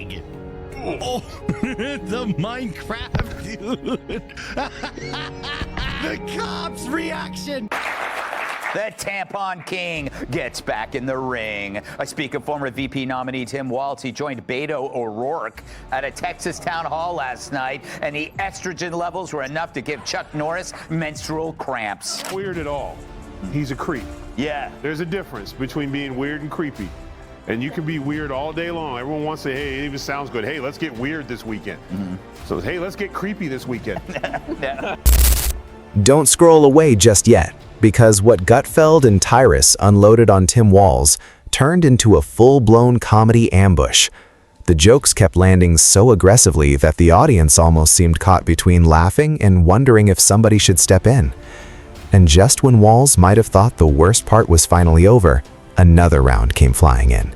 ring. Oh, the Minecraft dude. The cops' reaction. The tampon king gets back in the ring. I speak of former VP nominee Tim Walz. He joined Beto O'Rourke at a Texas town hall last night, and the estrogen levels were enough to give Chuck Norris menstrual cramps. Weird at all. He's a creep. Yeah. There's a difference between being weird and creepy. And you can be weird all day long. Everyone wants to say, hey, it even sounds good. Hey, let's get weird this weekend. So, hey, let's get creepy this weekend. Don't scroll away just yet, because what Gutfeld and Tyrus unloaded on Tim Walz turned into a full-blown comedy ambush. The jokes kept landing so aggressively that the audience almost seemed caught between laughing and wondering if somebody should step in. And just when Walz might have thought the worst part was finally over, another round came flying in.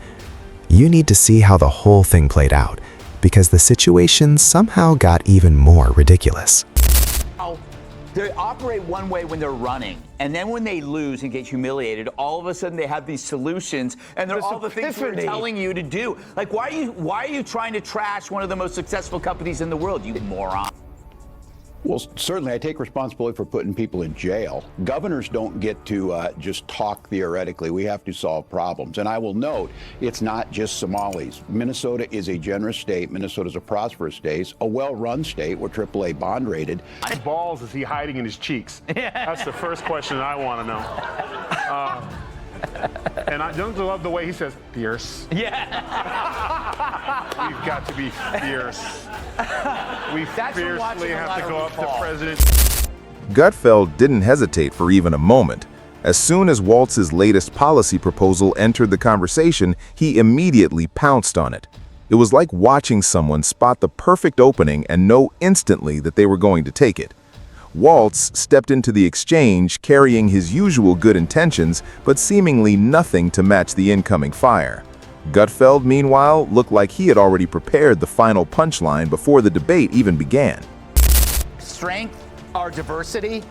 You need to see how the whole thing played out, because the situation somehow got even more ridiculous. They operate one way when they're running, and then when they lose and get humiliated, all of a sudden they have these solutions, and they're all the things we're telling you to do. Like, why are you trying to trash one of the most successful companies in the world, you moron? Well, certainly I take responsibility for putting people in jail. Governors don't get to just talk theoretically. We have to solve problems. And I will note, it's not just Somalis. Minnesota is a generous state. Minnesota is a prosperous state, a well-run state. We're AAA bond rated. His balls is he hiding in his cheeks? That's the first question I want to know. And I don't love the way he says, fierce. Yeah. We've got to be fierce. We fiercely have to go up to President. Gutfeld didn't hesitate for even a moment. As soon as Walz's latest policy proposal entered the conversation, he immediately pounced on it. It was like watching someone spot the perfect opening and know instantly that they were going to take it. Walz stepped into the exchange carrying his usual good intentions, but seemingly nothing to match the incoming fire. Gutfeld, meanwhile, looked like he had already prepared the final punchline before the debate even began. Strength, our diversity.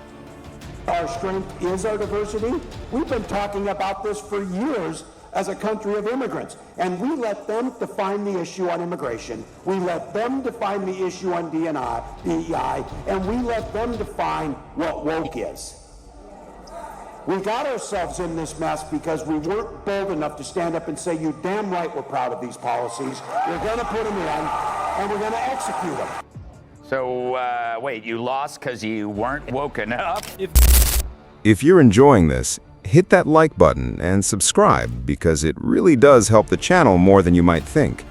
Our strength is our diversity. We've been talking about this for years as a country of immigrants, and we let them define the issue on immigration. We let them define the issue on DEI, and we let them define what woke is. We got ourselves in this mess because we weren't bold enough to stand up and say, you damn right we're proud of these policies. We're going to put them in, and we're going to execute them. So, wait, you lost because you weren't woke enough? If you're enjoying this, hit that like button and subscribe, because it really does help the channel more than you might think.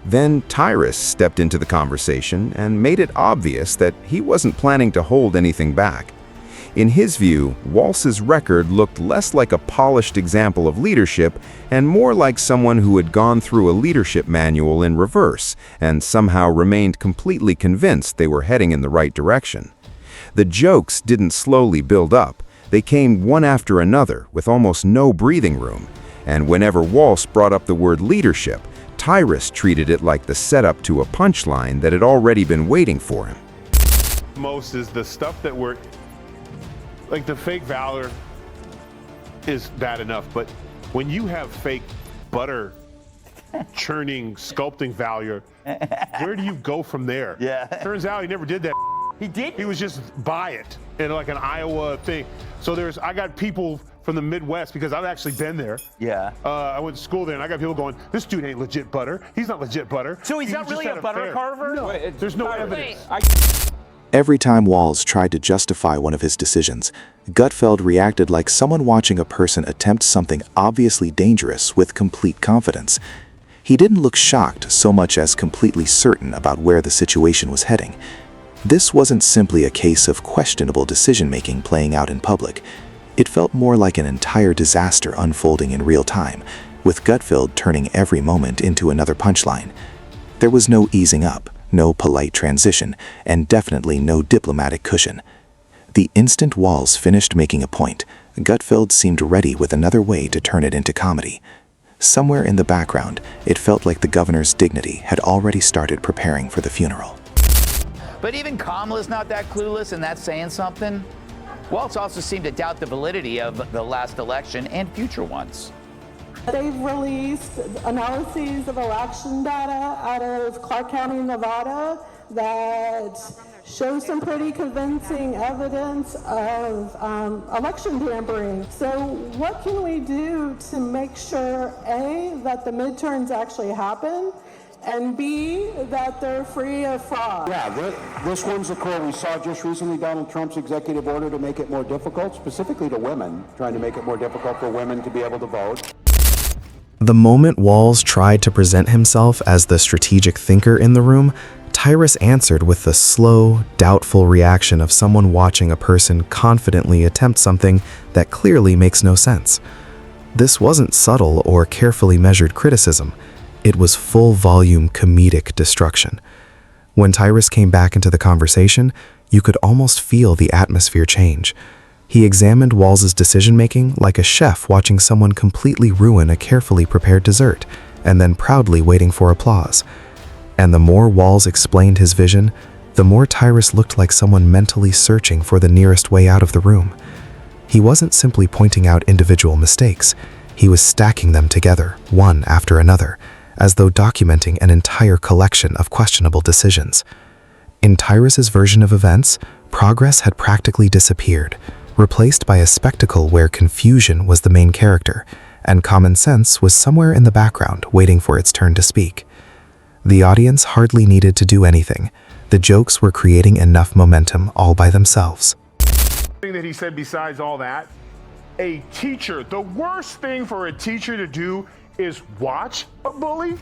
Then Tyrus stepped into the conversation and made it obvious that he wasn't planning to hold anything back. In his view, Walz's record looked less like a polished example of leadership and more like someone who had gone through a leadership manual in reverse and somehow remained completely convinced they were heading in the right direction. The jokes didn't slowly build up. They came one after another with almost no breathing room, and whenever Walz brought up the word leadership, Tyrus treated it like the setup to a punchline that had already been waiting for him. Most is the stuff that we're, like the fake valor is bad enough, but when you have fake butter churning, sculpting valor, where do you go from there? Yeah. Turns out he never did that. He did? He was just by it in like an Iowa thing. So I got people from the Midwest, because I've actually been there. Yeah. I went to school there, and I got people going, this dude ain't legit butter. He's not legit butter. So he's not really a butter carver? No, there's no evidence. Every time Walz tried to justify one of his decisions, Gutfeld reacted like someone watching a person attempt something obviously dangerous with complete confidence. He didn't look shocked so much as completely certain about where the situation was heading. This wasn't simply a case of questionable decision-making playing out in public. It felt more like an entire disaster unfolding in real time, with Gutfeld turning every moment into another punchline. There was no easing up, no polite transition, and definitely no diplomatic cushion. The instant Walz finished making a point, Gutfeld seemed ready with another way to turn it into comedy. Somewhere in the background, it felt like the governor's dignity had already started preparing for the funeral. But even Kamala's not that clueless, and that's saying something. Walz also seemed to doubt the validity of the last election and future ones. They've released analyses of election data out of Clark County, Nevada that show some pretty convincing evidence of election tampering. So what can we do to make sure, A, that the midterms actually happen, and B, that they're free of fraud? Yeah, this one's a core. We saw just recently Donald Trump's executive order to make it more difficult, specifically to women, trying to make it more difficult for women to be able to vote. The moment Walz tried to present himself as the strategic thinker in the room, Tyrus answered with the slow, doubtful reaction of someone watching a person confidently attempt something that clearly makes no sense. This wasn't subtle or carefully measured criticism. It was full-volume comedic destruction. When Tyrus came back into the conversation, you could almost feel the atmosphere change. He examined Walz's decision-making like a chef watching someone completely ruin a carefully prepared dessert, and then proudly waiting for applause. And the more Walz explained his vision, the more Tyrus looked like someone mentally searching for the nearest way out of the room. He wasn't simply pointing out individual mistakes. He was stacking them together, one after another, as though documenting an entire collection of questionable decisions. In Tyrus's version of events, progress had practically disappeared, replaced by a spectacle where confusion was the main character, and common sense was somewhere in the background waiting for its turn to speak. The audience hardly needed to do anything. The jokes were creating enough momentum all by themselves. Thing that he said besides all that, a teacher, the worst thing for a teacher to do is watch a bully?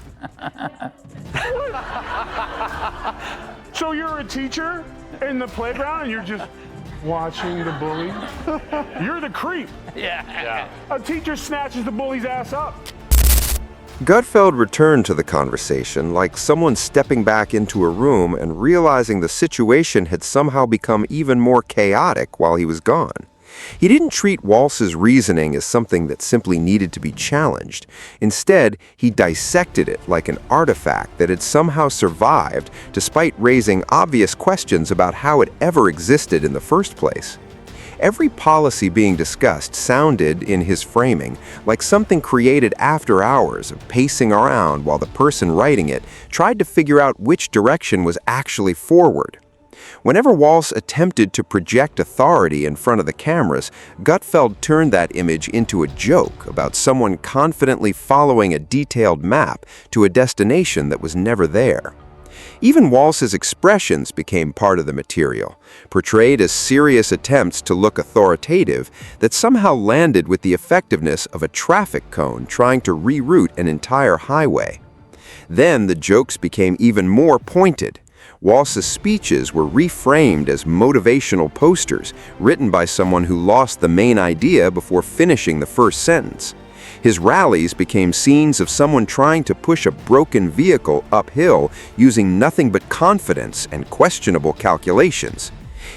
So you're a teacher in the playground and you're just watching the bully? You're the creep. Yeah. A teacher snatches the bully's ass up. Gutfeld returned to the conversation like someone stepping back into a room and realizing the situation had somehow become even more chaotic while he was gone. He didn't treat Walz's reasoning as something that simply needed to be challenged. Instead, he dissected it like an artifact that had somehow survived despite raising obvious questions about how it ever existed in the first place. Every policy being discussed sounded, in his framing, like something created after hours of pacing around while the person writing it tried to figure out which direction was actually forward. Whenever Walz attempted to project authority in front of the cameras, Gutfeld turned that image into a joke about someone confidently following a detailed map to a destination that was never there. Even Walz's expressions became part of the material, portrayed as serious attempts to look authoritative that somehow landed with the effectiveness of a traffic cone trying to reroute an entire highway. Then the jokes became even more pointed. Walz's speeches were reframed as motivational posters written by someone who lost the main idea before finishing the first sentence. His rallies became scenes of someone trying to push a broken vehicle uphill using nothing but confidence and questionable calculations.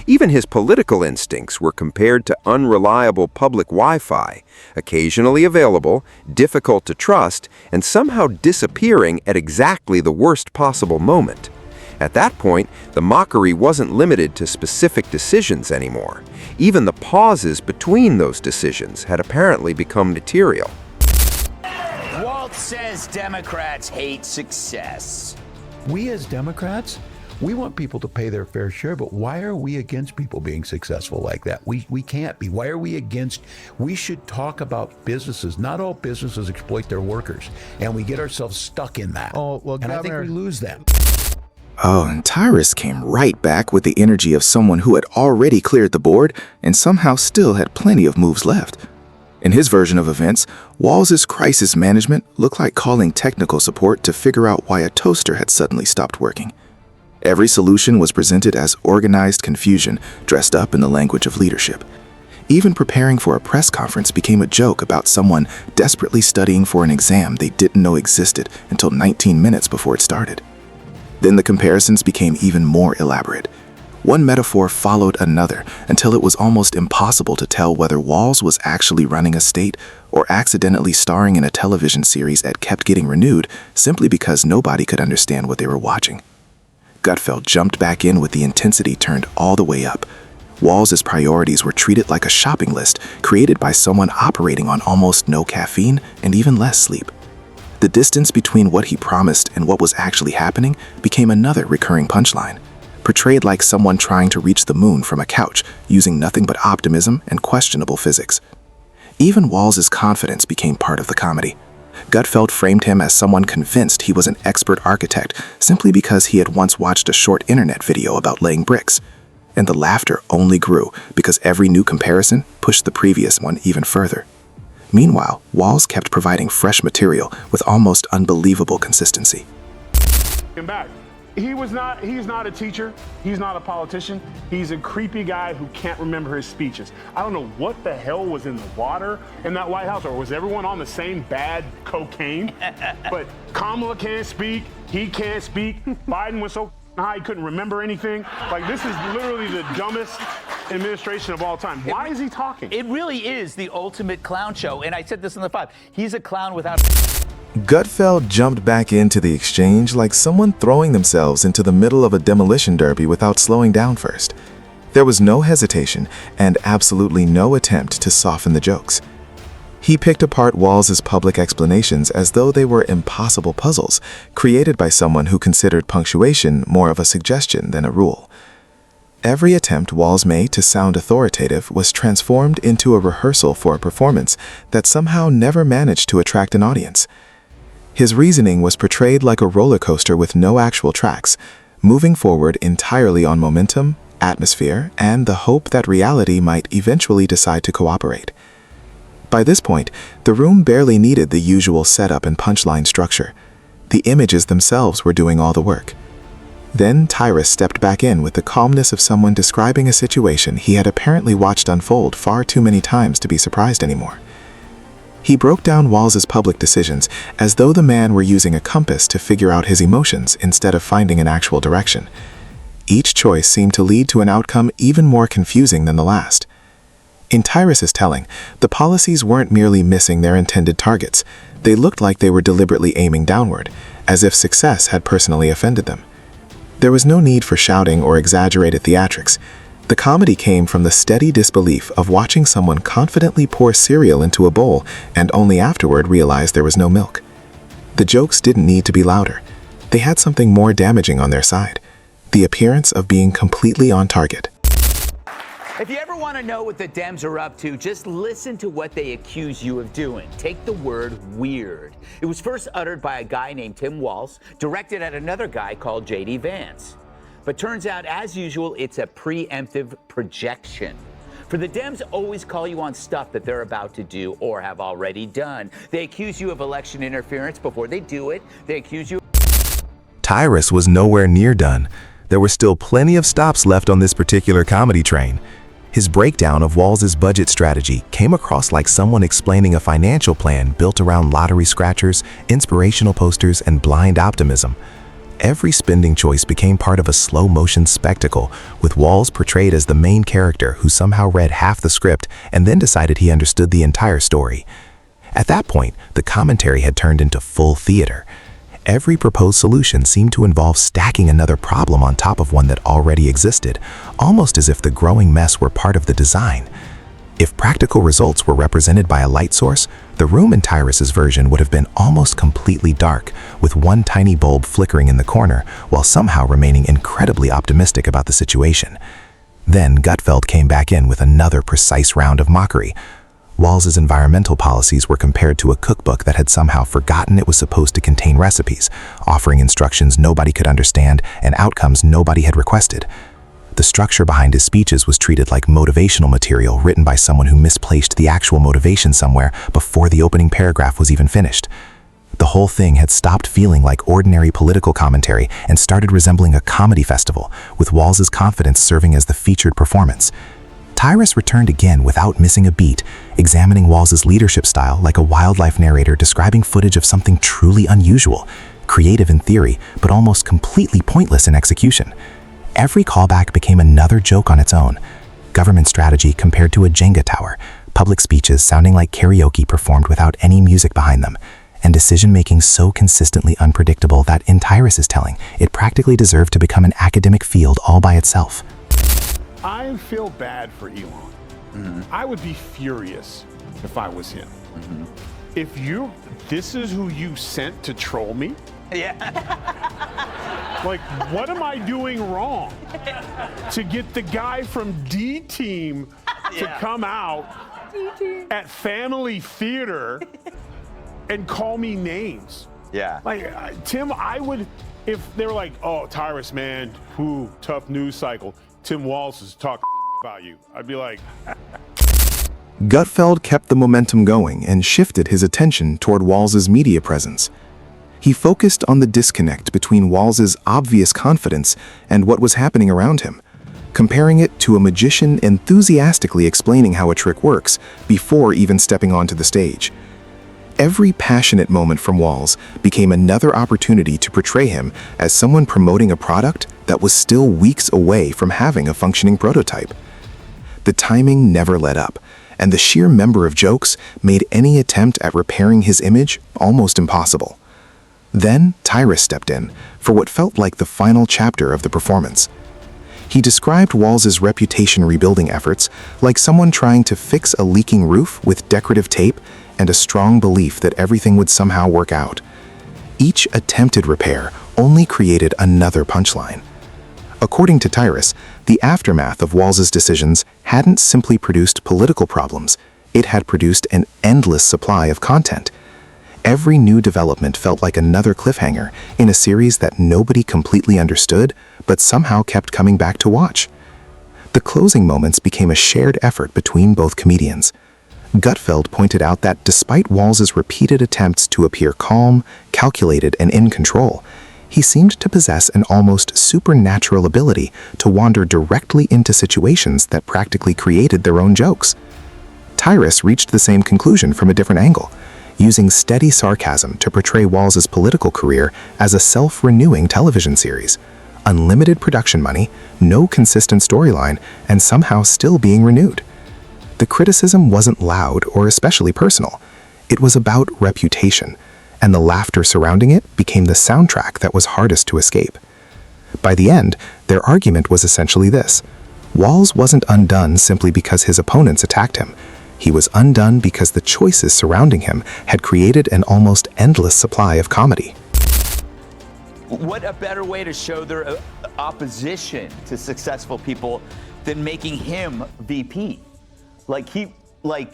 Even his political instincts were compared to unreliable public Wi-Fi, occasionally available, difficult to trust, and somehow disappearing at exactly the worst possible moment. At that point, the mockery wasn't limited to specific decisions anymore. Even the pauses between those decisions had apparently become material. Walz says Democrats hate success. We as Democrats, we want people to pay their fair share, but why are we against people being successful like that? We can't be. Why are we against? We should talk about businesses. Not all businesses exploit their workers, and we get ourselves stuck in that. Oh, well, and I think Governor, we lose that. Oh, and Tyrus came right back with the energy of someone who had already cleared the board and somehow still had plenty of moves left. In his version of events, Walz's crisis management looked like calling technical support to figure out why a toaster had suddenly stopped working. Every solution was presented as organized confusion dressed up in the language of leadership. Even preparing for a press conference became a joke about someone desperately studying for an exam they didn't know existed until 19 minutes before it started. Then the comparisons became even more elaborate. One metaphor followed another until it was almost impossible to tell whether Walz was actually running a state or accidentally starring in a television series that kept getting renewed simply because nobody could understand what they were watching. Gutfeld jumped back in with the intensity turned all the way up. Walz's priorities were treated like a shopping list created by someone operating on almost no caffeine and even less sleep. The distance between what he promised and what was actually happening became another recurring punchline, portrayed like someone trying to reach the moon from a couch using nothing but optimism and questionable physics. Even Walz's confidence became part of the comedy. Gutfeld framed him as someone convinced he was an expert architect simply because he had once watched a short internet video about laying bricks. And the laughter only grew because every new comparison pushed the previous one even further. Meanwhile, Walz kept providing fresh material with almost unbelievable consistency. Back. He's not a teacher. He's not a politician. He's a creepy guy who can't remember his speeches. I don't know what the hell was in the water in that White House, or was everyone on the same bad cocaine? But Kamala can't speak. He can't speak. Biden was so high he couldn't remember anything. Like, this is literally the dumbest administration of all time. Why is he talking? It really is the ultimate clown show. And I said this in the 5. He's a clown without... Gutfeld jumped back into the exchange like someone throwing themselves into the middle of a demolition derby without slowing down first. There was no hesitation and absolutely no attempt to soften the jokes. He picked apart Walz's public explanations as though they were impossible puzzles, created by someone who considered punctuation more of a suggestion than a rule. Every attempt Walz made to sound authoritative was transformed into a rehearsal for a performance that somehow never managed to attract an audience. His reasoning was portrayed like a roller coaster with no actual tracks, moving forward entirely on momentum, atmosphere, and the hope that reality might eventually decide to cooperate. By this point, the room barely needed the usual setup and punchline structure. The images themselves were doing all the work. Then Tyrus stepped back in with the calmness of someone describing a situation he had apparently watched unfold far too many times to be surprised anymore. He broke down Walz's public decisions as though the man were using a compass to figure out his emotions instead of finding an actual direction. Each choice seemed to lead to an outcome even more confusing than the last. In Tyrus's telling, the policies weren't merely missing their intended targets. They looked like they were deliberately aiming downward, as if success had personally offended them. There was no need for shouting or exaggerated theatrics. The comedy came from the steady disbelief of watching someone confidently pour cereal into a bowl and only afterward realize there was no milk. The jokes didn't need to be louder. They had something more damaging on their side: the appearance of being completely on target. If you ever want to know what the Dems are up to, just listen to what they accuse you of doing. Take the word weird. It was first uttered by a guy named Tim Walz, directed at another guy called J.D. Vance. But turns out, as usual, it's a preemptive projection. For the Dems always call you on stuff that they're about to do or have already done. They accuse you of election interference before they do it. They accuse you... Tyrus was nowhere near done. There were still plenty of stops left on this particular comedy train. His breakdown of Walz's budget strategy came across like someone explaining a financial plan built around lottery scratchers, inspirational posters, and blind optimism. Every spending choice became part of a slow-motion spectacle, with Walz portrayed as the main character who somehow read half the script and then decided he understood the entire story. At that point, the commentary had turned into full theater. Every proposed solution seemed to involve stacking another problem on top of one that already existed, almost as if the growing mess were part of the design. If practical results were represented by a light source, the room in Tyrus's version would have been almost completely dark, with one tiny bulb flickering in the corner, while somehow remaining incredibly optimistic about the situation. Then Gutfeld came back in with another precise round of mockery. Walz's environmental policies were compared to a cookbook that had somehow forgotten it was supposed to contain recipes, offering instructions nobody could understand and outcomes nobody had requested. The structure behind his speeches was treated like motivational material written by someone who misplaced the actual motivation somewhere before the opening paragraph was even finished. The whole thing had stopped feeling like ordinary political commentary and started resembling a comedy festival, with Walz's confidence serving as the featured performance. Tyrus returned again without missing a beat, examining Walz's leadership style like a wildlife narrator describing footage of something truly unusual, creative in theory, but almost completely pointless in execution. Every callback became another joke on its own. Government strategy compared to a Jenga tower, public speeches sounding like karaoke performed without any music behind them, and decision-making so consistently unpredictable that in Tyrus's telling, it practically deserved to become an academic field all by itself. I feel bad for Elon. I would be furious if I was him. If this is who you sent to troll me? Yeah. Like, what am I doing wrong to get the guy from D Team to come out at Family Theater and call me names? Yeah. Like, Tim, I would, if they were like, oh, Tyrus, man, whoo, tough news cycle. Tim Walz is talking about you. I'd be like, Gutfeld kept the momentum going and shifted his attention toward Walz's media presence. He focused on the disconnect between Walz's obvious confidence and what was happening around him, comparing it to a magician enthusiastically explaining how a trick works before even stepping onto the stage. Every passionate moment from Walz became another opportunity to portray him as someone promoting a product that was still weeks away from having a functioning prototype. The timing never let up, and the sheer number of jokes made any attempt at repairing his image almost impossible. Then Tyrus stepped in for what felt like the final chapter of the performance. He described Walz's reputation rebuilding efforts like someone trying to fix a leaking roof with decorative tape and a strong belief that everything would somehow work out. Each attempted repair only created another punchline. According to Tyrus, the aftermath of Walz's decisions hadn't simply produced political problems, it had produced an endless supply of content. Every new development felt like another cliffhanger in a series that nobody completely understood, but somehow kept coming back to watch. The closing moments became a shared effort between both comedians. Gutfeld pointed out that despite Walz's repeated attempts to appear calm, calculated, and in control, he seemed to possess an almost supernatural ability to wander directly into situations that practically created their own jokes. Tyrus reached the same conclusion from a different angle, using steady sarcasm to portray Walz's political career as a self-renewing television series. Unlimited production money, no consistent storyline, and somehow still being renewed. The criticism wasn't loud or especially personal. It was about reputation, and the laughter surrounding it became the soundtrack that was hardest to escape. By the end, their argument was essentially this: Walz wasn't undone simply because his opponents attacked him. He was undone because the choices surrounding him had created an almost endless supply of comedy. What a better way to show their opposition to successful people than making him VP?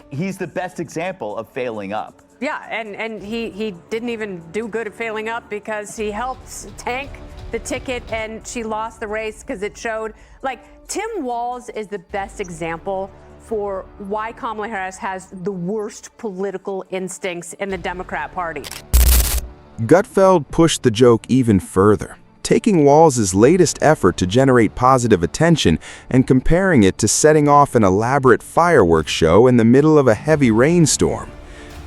He's the best example of failing up. Yeah, and he didn't even do good at failing up because he helped tank the ticket and she lost the race because it showed, Tim Walz is the best example for why Kamala Harris has the worst political instincts in the Democrat Party. Gutfeld pushed the joke even further, taking Walz's latest effort to generate positive attention and comparing it to setting off an elaborate fireworks show in the middle of a heavy rainstorm.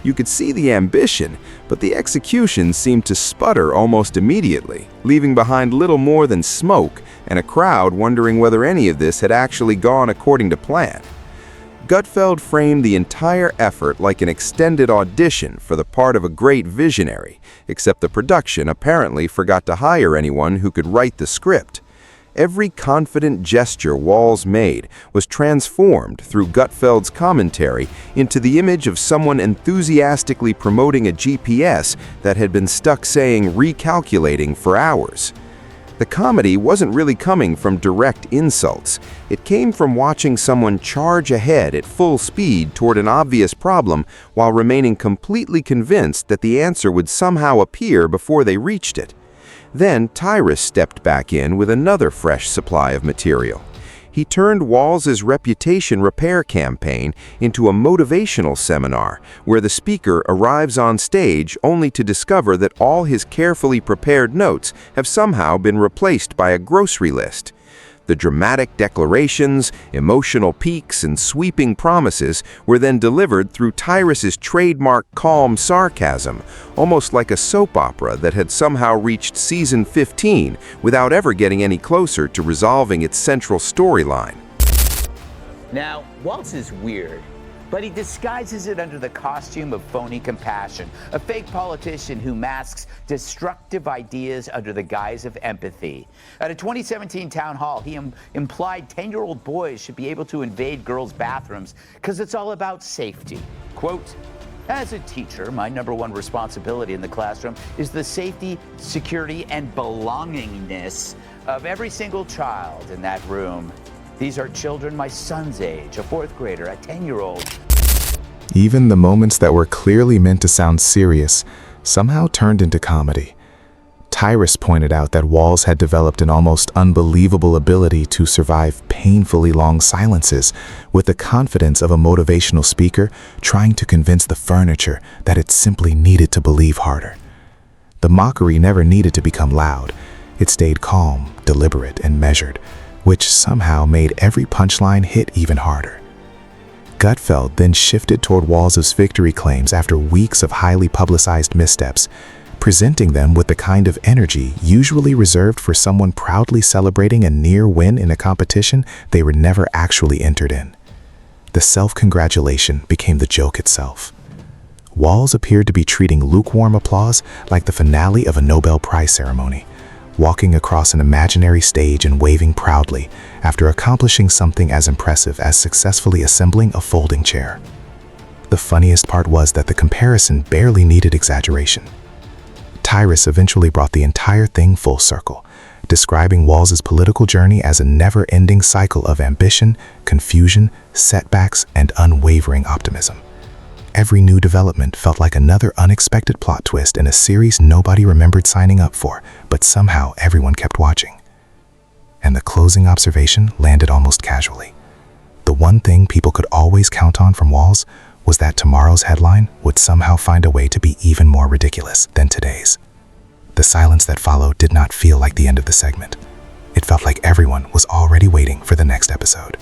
You could see the ambition, but the execution seemed to sputter almost immediately, leaving behind little more than smoke and a crowd wondering whether any of this had actually gone according to plan. Gutfeld framed the entire effort like an extended audition for the part of a great visionary, except the production apparently forgot to hire anyone who could write the script. Every confident gesture Walz made was transformed through Gutfeld's commentary into the image of someone enthusiastically promoting a GPS that had been stuck saying recalculating for hours. The comedy wasn't really coming from direct insults. It came from watching someone charge ahead at full speed toward an obvious problem while remaining completely convinced that the answer would somehow appear before they reached it. Then Tyrus stepped back in with another fresh supply of material. He turned Walz's reputation repair campaign into a motivational seminar where the speaker arrives on stage only to discover that all his carefully prepared notes have somehow been replaced by a grocery list. The dramatic declarations, emotional peaks, and sweeping promises were then delivered through Tyrus's trademark calm sarcasm, almost like a soap opera that had somehow reached season 15 without ever getting any closer to resolving its central storyline. Now, Walz is weird. but he disguises it under the costume of phony compassion, a fake politician who masks destructive ideas under the guise of empathy. At a 2017 town hall, he implied 10-year-old boys should be able to invade girls' bathrooms because it's all about safety. Quote, "As a teacher, my #1 responsibility in the classroom is the safety, security, and belongingness of every single child in that room. These are children my son's age, a 4th grader, a 10-year-old. Even the moments that were clearly meant to sound serious somehow turned into comedy. Tyrus pointed out that Walz had developed an almost unbelievable ability to survive painfully long silences with the confidence of a motivational speaker trying to convince the furniture that it simply needed to believe harder. The mockery never needed to become loud. It stayed calm, deliberate, and measured, which somehow made every punchline hit even harder. Gutfeld then shifted toward Walz's victory claims after weeks of highly publicized missteps, presenting them with the kind of energy usually reserved for someone proudly celebrating a near win in a competition they were never actually entered in. The self-congratulation became the joke itself. Walz appeared to be treating lukewarm applause like the finale of a Nobel Prize ceremony, walking across an imaginary stage and waving proudly after accomplishing something as impressive as successfully assembling a folding chair. The funniest part was that the comparison barely needed exaggeration. Tyrus eventually brought the entire thing full circle, describing Walz's political journey as a never-ending cycle of ambition, confusion, setbacks, and unwavering optimism. Every new development felt like another unexpected plot twist in a series nobody remembered signing up for, but somehow everyone kept watching. And the closing observation landed almost casually. The one thing people could always count on from Walz was that tomorrow's headline would somehow find a way to be even more ridiculous than today's. The silence that followed did not feel like the end of the segment. It felt like everyone was already waiting for the next episode.